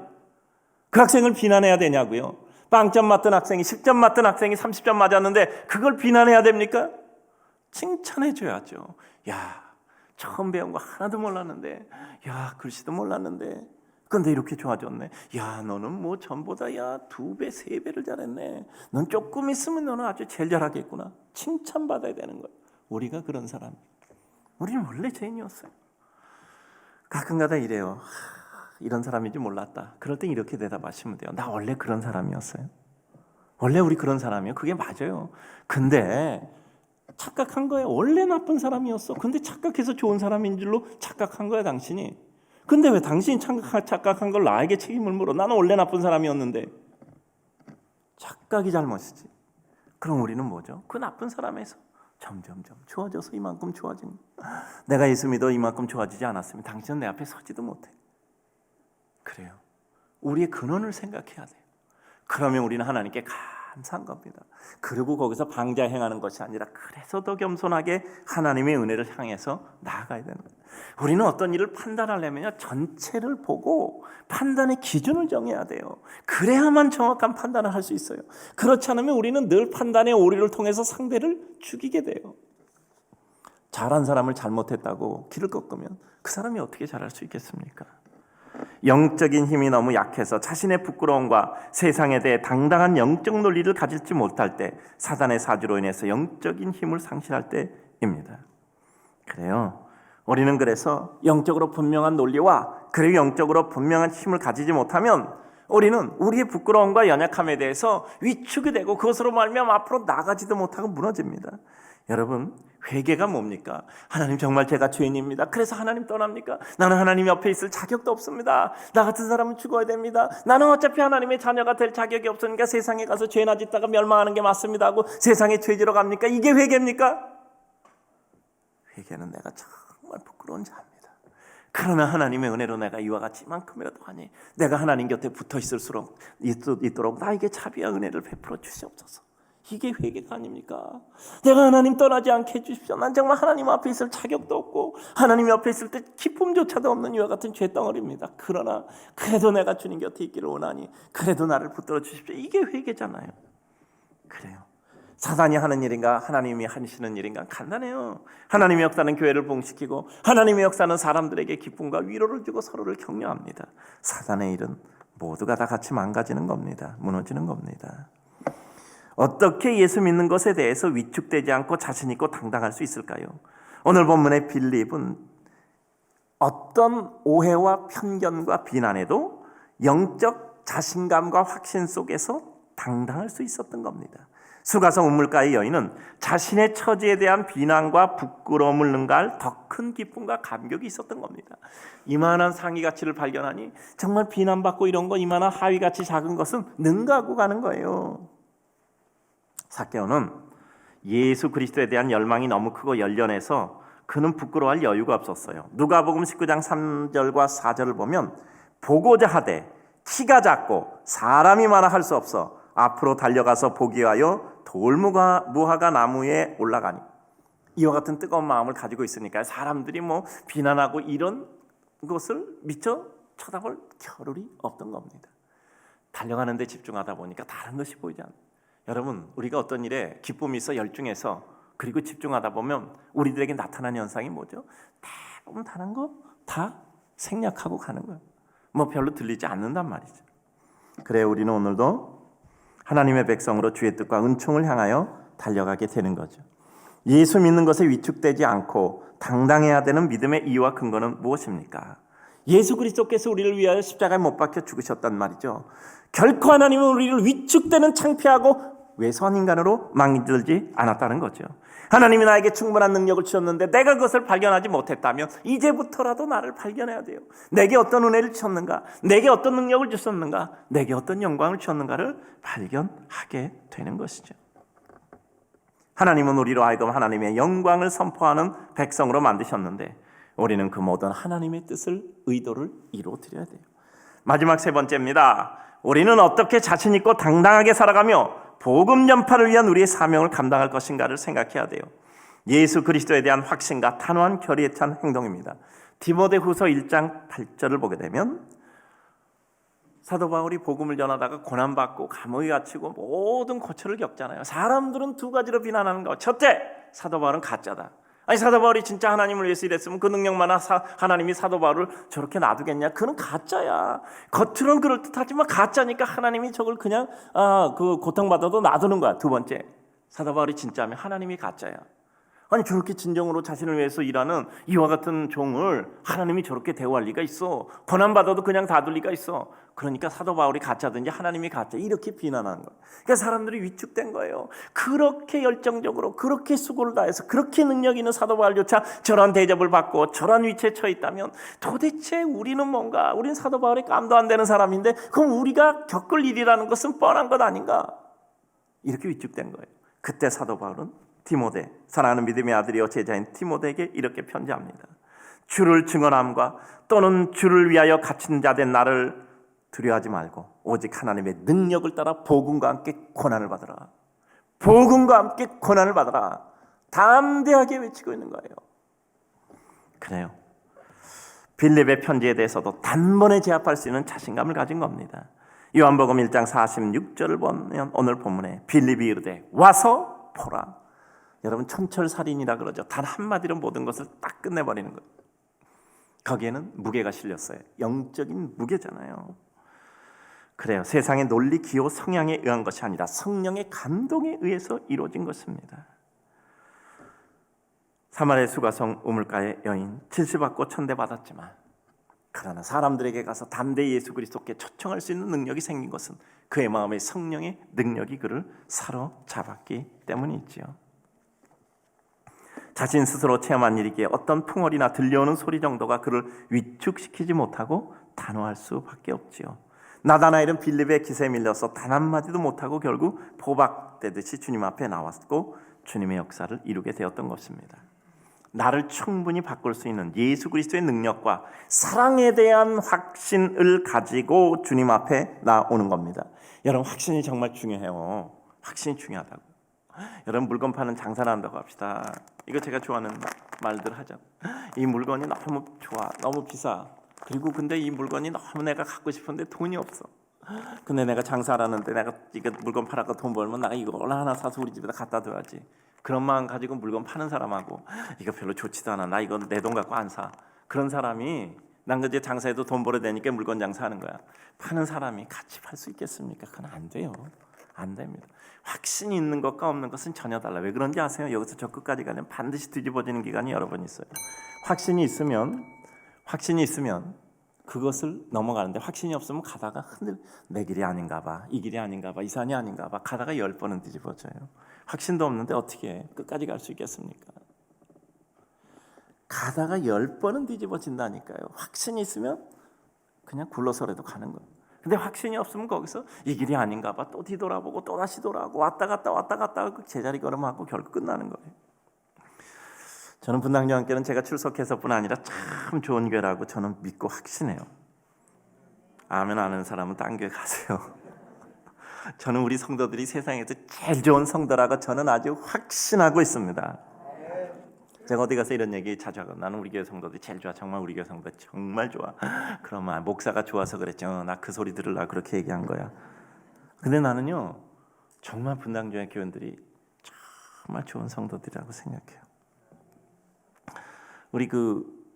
그 학생을 비난해야 되냐고요. 빵점 맞던 학생이 10점 맞던 학생이 30점 맞았는데 그걸 비난해야 됩니까? 칭찬해 줘야죠. 야, 처음 배운 거 하나도 몰랐는데, 야, 글씨도 몰랐는데 근데 이렇게 좋아졌네. 야, 너는 뭐 전보다 2배, 3배를 잘했네. 넌 조금 있으면 너는 아주 제일 잘하겠구나. 칭찬받아야 되는 거예요. 우리가 그런 사람이에요. 우리는 원래 죄인이었어요. 가끔가다 이래요. 이런 사람인지 몰랐다. 그럴 땐 이렇게 대답하시면 돼요. 나 원래 그런 사람이었어요. 원래 우리 그런 사람이에요. 그게 맞아요. 근데 착각한 거예요. 원래 나쁜 사람이었어. 근데 착각해서 좋은 사람인 줄로 착각한 거야, 당신이. 근데 왜 당신이 착각한 걸 나에게 책임을 물어? 나는 원래 나쁜 사람이었는데. 착각이 잘못이지. 그럼 우리는 뭐죠? 그 나쁜 사람에서 점점점 좋아져서 이만큼 좋아진 거야. 내가 예수 믿어 이만큼 좋아지지 않았으면 당신은 내 앞에 서지도 못해. 그래요. 우리의 근원을 생각해야 돼요. 그러면 우리는 하나님께 감사한 겁니다. 그리고 거기서 방자 행하는 것이 아니라 그래서 더 겸손하게 하나님의 은혜를 향해서 나아가야 되는 거예요. 우리는 어떤 일을 판단하려면 전체를 보고 판단의 기준을 정해야 돼요. 그래야만 정확한 판단을 할 수 있어요. 그렇지 않으면 우리는 늘 판단의 오류를 통해서 상대를 죽이게 돼요. 잘한 사람을 잘못했다고 길을 꺾으면 그 사람이 어떻게 잘할 수 있겠습니까? 영적인 힘이 너무 약해서 자신의 부끄러움과 세상에 대해 당당한 영적 논리를 가질지 못할 때, 사단의 사주로 인해서 영적인 힘을 상실할 때입니다. 그래요. 우리는 그래서 영적으로 분명한 논리와 그리고 영적으로 분명한 힘을 가지지 못하면 우리는 우리의 부끄러움과 연약함에 대해서 위축이 되고 그것으로 말미암아 앞으로 나가지도 못하고 무너집니다. 여러분, 회개가 뭡니까? 하나님, 정말 제가 죄인입니다. 그래서 하나님 떠납니까? 나는 하나님 옆에 있을 자격도 없습니다. 나 같은 사람은 죽어야 됩니다. 나는 어차피 하나님의 자녀가 될 자격이 없으니까 세상에 가서 죄나 짓다가 멸망하는 게 맞습니다 하고 세상에 죄지러 갑니까? 이게 회개입니까? 회개는 내가 정말 부끄러운 자입니다. 그러나 하나님의 은혜로 내가 이와 같이 이만큼이라도 하니 내가 하나님 곁에 붙어 있도록 나에게 자비와 은혜를 베풀어 주시옵소서. 이게 회개가 아닙니까? 내가 하나님 떠나지 않게 해주십시오. 난 정말 하나님 앞에 있을 자격도 없고 하나님 옆에 있을 때 기쁨조차도 없는 이와 같은 죄덩어리입니다. 그러나 그래도 내가 주님 곁에 있기를 원하니 그래도 나를 붙들어 주십시오. 이게 회개잖아요. 그래요. 사단이 하는 일인가 하나님이 하시는 일인가 간단해요. 하나님의 역사는 교회를 봉시키고 하나님의 역사는 사람들에게 기쁨과 위로를 주고 서로를 격려합니다. 사단의 일은 모두가 다 같이 망가지는 겁니다. 무너지는 겁니다. 어떻게 예수 믿는 것에 대해서 위축되지 않고 자신 있고 당당할 수 있을까요? 오늘 본문의 빌립은 어떤 오해와 편견과 비난에도 영적 자신감과 확신 속에서 당당할 수 있었던 겁니다. 수가성 우물가의 여인은 자신의 처지에 대한 비난과 부끄러움을 능가할 더 큰 기쁨과 감격이 있었던 겁니다. 이만한 상위 가치를 발견하니 정말 비난받고 이런 거 이만한 하위 가치 작은 것은 능가하고 가는 거예요. 삭개오는 예수 그리스도에 대한 열망이 너무 크고 열련해서 그는 부끄러워할 여유가 없었어요. 누가복음 19장 3절과 4절을 보면 보고자 하되 키가 작고 사람이 많아 할 수 없어 앞으로 달려가서 보기 위하여 돌무화과 나무에 올라가니, 이와 같은 뜨거운 마음을 가지고 있으니까 사람들이 비난하고 이런 것을 미처 쳐다볼 겨를이 없던 겁니다. 달려가는 데 집중하다 보니까 다른 것이 보이지 않아요. 여러분, 우리가 어떤 일에 기쁨이 있어 열중해서 그리고 집중하다 보면 우리들에게 나타나는 현상이 뭐죠? 대부분 다른 거 다 생략하고 가는 거예요. 별로 들리지 않는단 말이죠. 그래, 우리는 오늘도 하나님의 백성으로 주의 뜻과 은총을 향하여 달려가게 되는 거죠. 예수 믿는 것에 위축되지 않고 당당해야 되는 믿음의 이유와 근거는 무엇입니까? 예수 그리스도께서 우리를 위하여 십자가에 못 박혀 죽으셨단 말이죠. 결코 하나님은 우리를 위축되는 창피하고 왜소한 인간으로 만들지 않았다는 거죠. 하나님이 나에게 충분한 능력을 주셨는데 내가 그것을 발견하지 못했다면 이제부터라도 나를 발견해야 돼요. 내게 어떤 은혜를 주셨는가, 내게 어떤 능력을 주셨는가, 내게 어떤 영광을 주셨는가를 발견하게 되는 것이죠. 하나님은 우리로 하여금 하나님의 영광을 선포하는 백성으로 만드셨는데 우리는 그 모든 하나님의 뜻을, 의도를 이루어드려야 돼요. 마지막 세 번째입니다. 우리는 어떻게 자신 있고 당당하게 살아가며 복음 전파를 위한 우리의 사명을 감당할 것인가를 생각해야 돼요. 예수 그리스도에 대한 확신과 단호한 결의에 찬 행동입니다. 디모데후서 1장 8절을 보게 되면 사도 바울이 복음을 전하다가 고난받고 감옥에 갇히고 모든 고초를 겪잖아요. 사람들은 두 가지로 비난하는 거. 첫째, 사도 바울은 가짜다. 아니, 사도 바울이 진짜 하나님을 위해서 일했으면 그 능력만 하나님이 사도 바울을 저렇게 놔두겠냐? 그는 가짜야. 겉으로는 그럴듯하지만 가짜니까 하나님이 저걸 그냥 그 고통받아도 놔두는 거야. 두 번째, 사도 바울이 진짜면 하나님이 가짜야. 아니, 저렇게 진정으로 자신을 위해서 일하는 이와 같은 종을 하나님이 저렇게 대우할 리가 있어? 고난받아도 그냥 놔둘 리가 있어? 그러니까 사도 바울이 가짜든지 하나님이 가짜, 이렇게 비난하는 거예요. 그러니까 사람들이 위축된 거예요. 그렇게 열정적으로 그렇게 수고를 다해서 그렇게 능력 있는 사도 바울조차 저런 대접을 받고 저런 위치에 처해 있다면 도대체 우리는 뭔가, 우리는 사도 바울이 깜도 안 되는 사람인데 그럼 우리가 겪을 일이라는 것은 뻔한 것 아닌가? 이렇게 위축된 거예요. 그때 사도 바울은 디모데, 사랑하는 믿음의 아들이요 제자인 디모데에게 이렇게 편지합니다. 주를 증언함과 또는 주를 위하여 갇힌 자 된 나를 두려워하지 말고 오직 하나님의 능력을 따라 복음과 함께 고난을 받으라. 복음과 함께 고난을 받으라. 담대하게 외치고 있는 거예요. 그래요. 빌립의 편지에 대해서도 단번에 제압할 수 있는 자신감을 가진 겁니다. 요한복음 1장 46절을 보면 오늘 본문에 빌립이 이르되 와서 보라. 여러분, 천철살인이라 그러죠. 단 한마디로 모든 것을 딱 끝내버리는 거예요. 거기에는 무게가 실렸어요. 영적인 무게잖아요. 그래요. 세상의 논리, 기호, 성향에 의한 것이 아니라 성령의 감동에 의해서 이루어진 것입니다. 사마리아 수가성 우물가의 여인, 질시받고 천대받았지만 그러나 사람들에게 가서 담대히 예수 그리스도께 초청할 수 있는 능력이 생긴 것은 그의 마음에 성령의 능력이 그를 사로잡았기 때문이지요. 자신 스스로 체험한 일이기에 어떤 풍월이나 들려오는 소리 정도가 그를 위축시키지 못하고 단호할 수밖에 없지요. 나다나엘은 빌립의 기세에 밀려서 단 한마디도 못하고 결국 포박되듯이 주님 앞에 나왔고 주님의 역사를 이루게 되었던 것입니다. 나를 충분히 바꿀 수 있는 예수 그리스도의 능력과 사랑에 대한 확신을 가지고 주님 앞에 나오는 겁니다. 여러분, 확신이 정말 중요해요. 확신이 중요하다고. 여러분, 물건 파는 장사를 한다고 합시다. 이거 제가 좋아하는 말들 하죠. 이 물건이 너무 좋아, 너무 비싸. 그리고 근데 이 물건이 너무 내가 갖고 싶은데 돈이 없어. 근데 내가 장사하는데 내가 이거 물건 팔아서 돈 벌면 내가 이걸 하나 사서 우리 집에다 갖다 둬야지. 그런 마음 가지고 물건 파는 사람하고 이거 별로 좋지도 않아, 나 이건 내 돈 갖고 안 사. 그런 사람이 난 그제 장사해도 돈 벌어야 되니까 물건 장사하는 거야. 파는 사람이 같이 팔 수 있겠습니까? 그건 안 돼요. 안 됩니다. 확신이 있는 것과 없는 것은 전혀 달라요. 왜 그런지 아세요? 여기서 저 끝까지 가면 반드시 뒤집어지는 기간이 여러 번 있어요. 확신이 있으면 그것을 넘어가는데, 확신이 없으면 가다가 내 길이 아닌가 봐, 이 길이 아닌가 봐, 이 산이 아닌가 봐, 가다가 10번은 뒤집어져요. 확신도 없는데 어떻게 해? 끝까지 갈 수 있겠습니까? 가다가 10번은 뒤집어진다니까요. 확신이 있으면 그냥 굴러서라도 가는 거예요. 근데 확신이 없으면 거기서 이 길이 아닌가 봐, 또 뒤돌아보고 또 다시 돌아오고 왔다 갔다 하고 제자리 걸음하고 결국 끝나는 거예요. 저는 분당여왕교회는 제가 출석해서뿐 아니라 참 좋은 교회라고 저는 믿고 확신해요. 아멘 하는 사람은 딴 교회 가세요. 저는 우리 성도들이 세상에서 제일 좋은 성도라고 저는 아주 확신하고 있습니다. 제가 어디 가서 이런 얘기 자주 하고, 나는 우리 교회 성도들이 제일 좋아, 정말 우리 교회 성도 정말 좋아. 그러면 목사가 좋아서 그랬죠. 나 그 소리 들으려고 그렇게 얘기한 거야. 근데 나는요, 정말 분당교회 교인들이 정말 좋은 성도들이라고 생각해요. 우리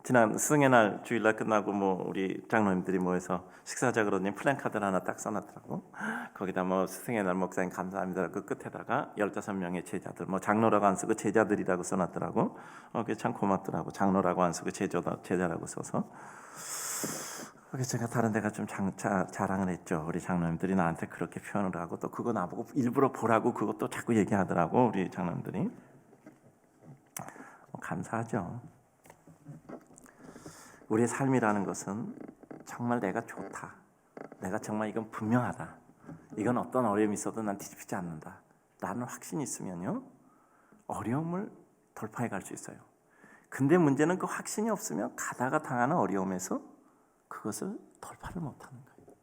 지난 스승의 날 주일날 끝나고 우리 장로님들이 모여서 식사하자 그러더니 플랜카드를 하나 딱 써놨더라고. 거기다 스승의 날 목사님 감사합니다 그 끝에다가 15명의 제자들, 장로라고 안 쓰고 제자들이라고 써놨더라고. 그게 참 고맙더라고. 장로라고 안 쓰고 제자라고 써서. 그게 제가 다른 데가 좀 자랑을 했죠. 우리 장로님들이 나한테 그렇게 표현을 하고, 또 그거 나보고 일부러 보라고 그것도 자꾸 얘기하더라고. 우리 장로님들이. 감사하죠. 우리의 삶이라는 것은 정말 내가 좋다, 내가 정말 이건 분명하다, 이건 어떤 어려움이 있어도 난 뒤집히지 않는다 라는 확신이 있으면요, 어려움을 돌파해 갈 수 있어요. 근데 문제는 그 확신이 없으면 가다가 당하는 어려움에서 그것을 돌파를 못하는 거예요.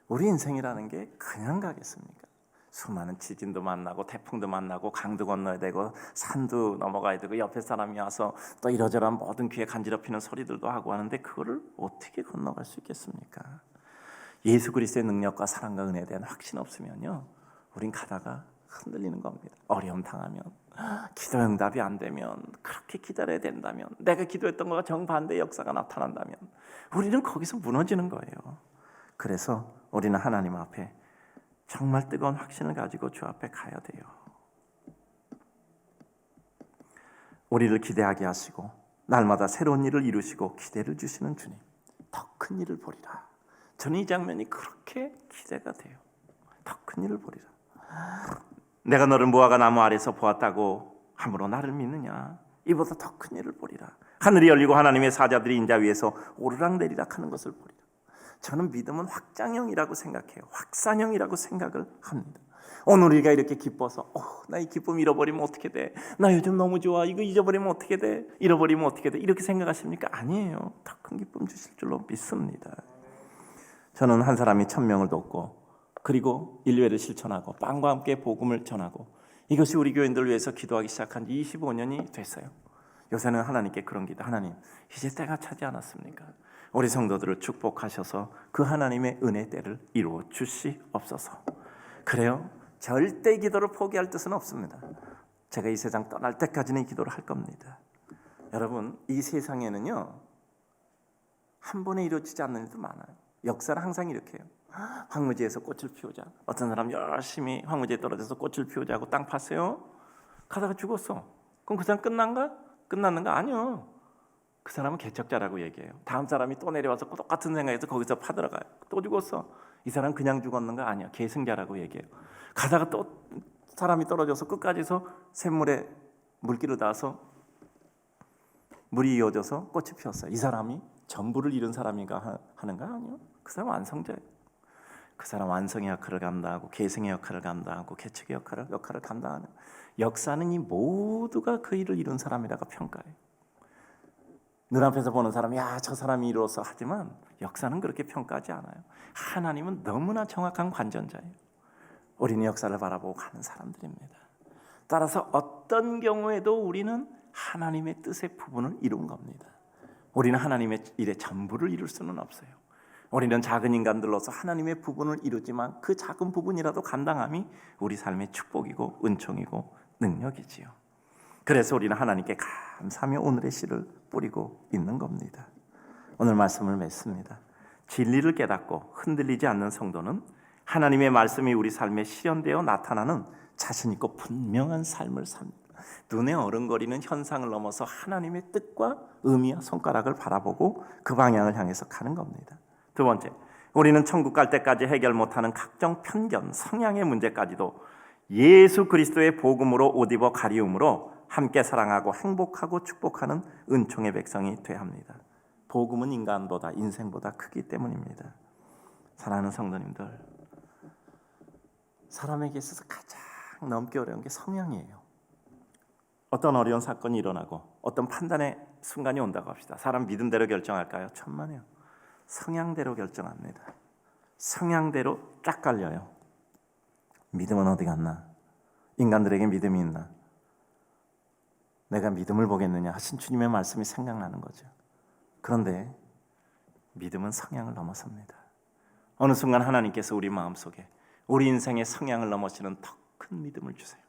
우리 인생이라는 게 그냥 가겠습니까? 수많은 지진도 만나고 태풍도 만나고 강도 건너야 되고 산도 넘어가야 되고 옆에 사람이 와서 또 이러저러한 모든 귀에 간지럽히는 소리들도 하고 하는데, 그거를 어떻게 건너갈 수 있겠습니까? 예수 그리스도의 능력과 사랑과 은혜에 대한 확신 없으면요, 우린 가다가 흔들리는 겁니다. 어려움 당하면, 기도 응답이 안 되면, 그렇게 기다려야 된다면, 내가 기도했던 것과 정반대의 역사가 나타난다면 우리는 거기서 무너지는 거예요. 그래서 우리는 하나님 앞에 정말 뜨거운 확신을 가지고 주 앞에 가야 돼요. 우리를 기대하게 하시고 날마다 새로운 일을 이루시고 기대를 주시는 주님, 더 큰 일을 보리라. 저는 이 장면이 그렇게 기대가 돼요. 더 큰 일을 보리라. 내가 너를 무화과 나무 아래서 보았다고 함으로 나를 믿느냐? 이보다 더 큰 일을 보리라. 하늘이 열리고 하나님의 사자들이 인자 위에서 오르락내리락 하는 것을 보리라. 저는 믿음은 확장형이라고 생각해요. 확산형이라고 생각을 합니다. 오늘 우리가 이렇게 기뻐서 나 이 기쁨 잃어버리면 어떻게 돼? 나 요즘 너무 좋아. 이거 잊어버리면 어떻게 돼? 잃어버리면 어떻게 돼? 이렇게 생각하십니까? 아니에요. 더 큰 기쁨 주실 줄로 믿습니다. 저는 한 사람이 1000명을 돕고, 그리고 인류애를 실천하고 빵과 함께 복음을 전하고, 이것이 우리 교인들을 위해서 기도하기 시작한 지 25년이 됐어요. 요새는 하나님께 그런 기도, 하나님 이제 때가 차지 않았습니까? 우리 성도들을 축복하셔서 그 하나님의 은혜 때를 이루어 주시옵소서. 그래요? 절대 기도를 포기할 뜻은 없습니다. 제가 이 세상 떠날 때까지는 이 기도를 할 겁니다. 여러분, 이 세상에는요, 한 번에 이루어지지 않는 일도 많아요. 역사는 항상 이렇게 해요. 황무지에서 꽃을 피우자. 어떤 사람 열심히 황무지에 떨어져서 꽃을 피우자고 땅 팠어요. 가다가 죽었어. 그럼 그 사람 끝났는가? 아니요. 그 사람은 개척자라고 얘기해요. 다음 사람이 또 내려와서 똑같은 생각에서 거기서 파들어가요. 또 죽었어. 이 사람 그냥 죽었는가? 아니요. 계승자라고 얘기해요. 가다가 또 사람이 떨어져서 끝까지서 샘물에 물기로 닿아서 물이 이어져서 꽃이 피었어요. 이 사람이 전부를 이룬 사람인가 하는가? 아니요. 그 사람 완성자예요. 그 사람 완성의 역할을 감당하고 계승의 역할을 감당하고 개척의 역할을 감당하는, 역사는 이 모두가 그 일을 이룬 사람이라고 평가해요. 눈앞에서 보는 사람이 저 사람이 이루어서 하지만 역사는 그렇게 평가하지 않아요. 하나님은 너무나 정확한 관전자예요. 우리는 역사를 바라보고 가는 사람들입니다. 따라서 어떤 경우에도 우리는 하나님의 뜻의 부분을 이룬 겁니다. 우리는 하나님의 일의 전부를 이룰 수는 없어요. 우리는 작은 인간들로서 하나님의 부분을 이루지만 그 작은 부분이라도 감당함이 우리 삶의 축복이고 은총이고 능력이지요. 그래서 우리는 하나님께 감사하며 오늘의 씨를 뿌리고 있는 겁니다. 오늘 말씀을 맺습니다. 진리를 깨닫고 흔들리지 않는 성도는 하나님의 말씀이 우리 삶에 실현되어 나타나는 자신 있고 분명한 삶을 삽니다. 눈에 어른거리는 현상을 넘어서 하나님의 뜻과 의미와 손가락을 바라보고 그 방향을 향해서 가는 겁니다. 두 번째, 우리는 천국 갈 때까지 해결 못하는 각종 편견, 성향의 문제까지도 예수 그리스도의 복음으로 옷 입어 가리움으로 함께 사랑하고 행복하고 축복하는 은총의 백성이 되어야 합니다. 복음은 인간보다, 인생보다 크기 때문입니다. 사랑하는 성도님들, 사람에게 있어서 가장 넘기 어려운 게 성향이에요. 어떤 어려운 사건이 일어나고 어떤 판단의 순간이 온다고 합시다. 사람 믿음대로 결정할까요? 천만에요. 성향대로 결정합니다. 성향대로 쫙 갈려요. 믿음은 어디 갔나? 인간들에게 믿음이 있나? 내가 믿음을 보겠느냐 하신 주님의 말씀이 생각나는 거죠. 그런데 믿음은 성향을 넘어섭니다. 어느 순간 하나님께서 우리 마음속에 우리 인생의 성향을 넘어서는 더 큰 믿음을 주세요.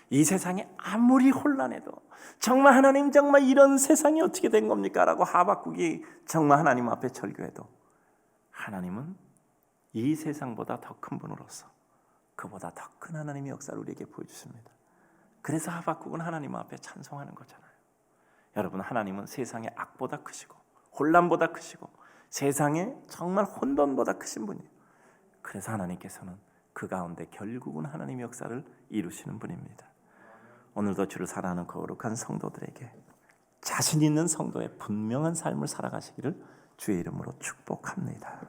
이 세상에 아무리 혼란해도 정말 하나님 정말 이런 세상이 어떻게 된 겁니까? 라고 하박국이 정말 하나님 앞에 절규해도 하나님은 이 세상보다 더 큰 분으로서 그보다 더 큰 하나님의 역사를 우리에게 보여주십니다. 그래서 하박국은 하나님 앞에 찬송하는 거잖아요. 여러분, 하나님은 세상의 악보다 크시고 혼란보다 크시고 세상의 정말 혼돈보다 크신 분이에요. 그래서 하나님께서는 그 가운데 결국은 하나님의 역사를 이루시는 분입니다. 오늘도 주를 사랑하는 거룩한 성도들에게 자신 있는 성도의 분명한 삶을 살아가시기를 주의 이름으로 축복합니다.